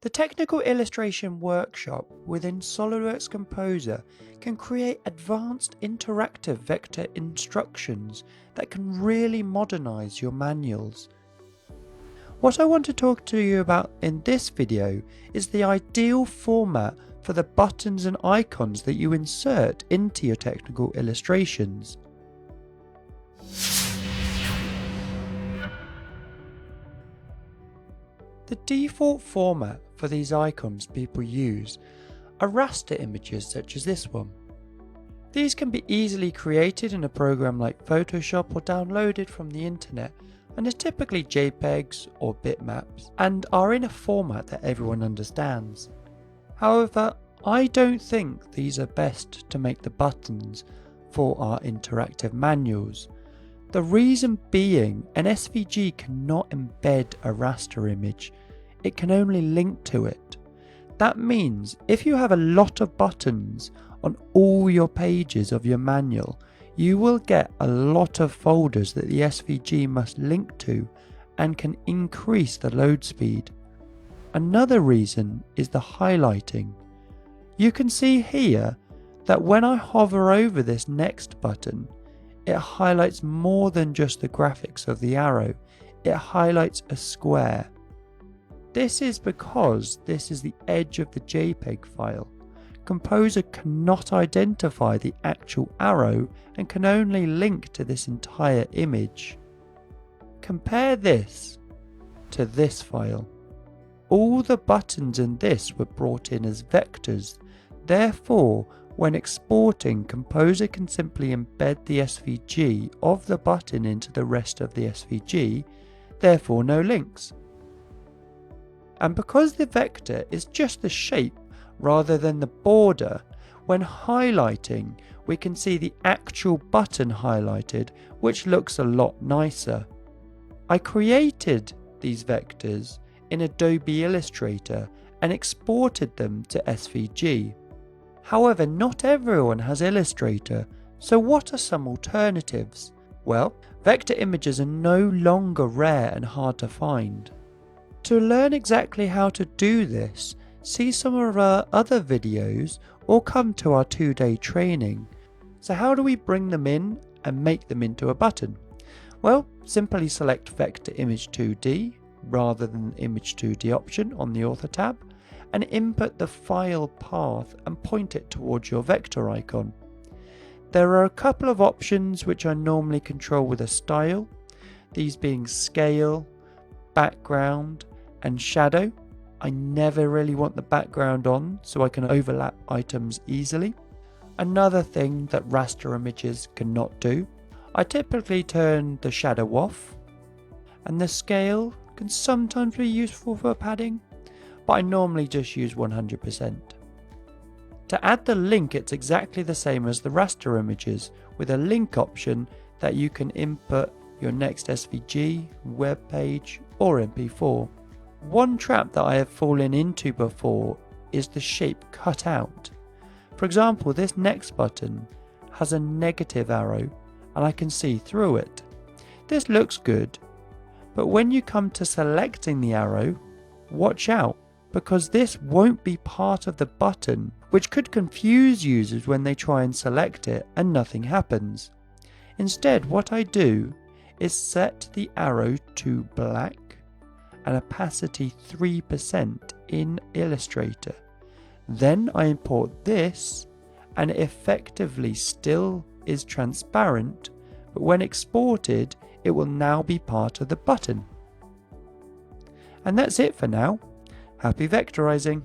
The Technical Illustration Workshop within SOLIDWORKS Composer can create advanced interactive vector instructions that can really modernize your manuals. What I want to talk to you about in this video is the ideal format for the buttons and icons that you insert into your technical illustrations. The default format for these icons people use are raster images such as this one. These can be easily created in a program like Photoshop or downloaded from the internet, and are typically JPEGs or bitmaps and are in a format that everyone understands. However, I don't think these are best to make the buttons for our interactive manuals. The reason being, an SVG cannot embed a raster image, it can only link to it. That means if you have a lot of buttons on all your pages of your manual, you will get a lot of folders that the SVG must link to and can increase the load speed. Another reason is the highlighting. You can see here that when I hover over this next button, it highlights more than just the graphics of the arrow, it highlights a square. This is because this is the edge of the JPEG file. Composer cannot identify the actual arrow and can only link to this entire image. Compare this to this file. All the buttons in this were brought in as vectors. Therefore, when exporting, Composer can simply embed the SVG of the button into the rest of the SVG, therefore no links. And because the vector is just the shape rather than the border, when highlighting we can see the actual button highlighted, which looks a lot nicer. I created these vectors in Adobe Illustrator and exported them to SVG. However, not everyone has Illustrator, so what are some alternatives? Well, vector images are no longer rare and hard to find. To learn exactly how to do this, see some of our other videos or come to our 2-day training. So how do we bring them in and make them into a button? Well, simply select Vector Image 2D rather than Image 2D option on the Author tab and input the file path and point it towards your vector icon. There are a couple of options which I normally control with a style, these being scale, background and shadow. I never really want the background on so I can overlap items easily. Another thing that raster images cannot do, I typically turn the shadow off, and the scale can sometimes be useful for padding, but I normally just use 100%. To add the link, it's exactly the same as the raster images with a link option that you can input your next SVG, web page or MP4. One trap that I have fallen into before is the shape cut out. For example, this next button has a negative arrow and I can see through it. This looks good, but when you come to selecting the arrow, watch out, because this won't be part of the button, which could confuse users when they try and select it and nothing happens. Instead, what I do is set the arrow to black and opacity 3% in Illustrator. Then I import this and it effectively still is transparent, but when exported it will now be part of the button. And that's it for now. Happy vectorizing!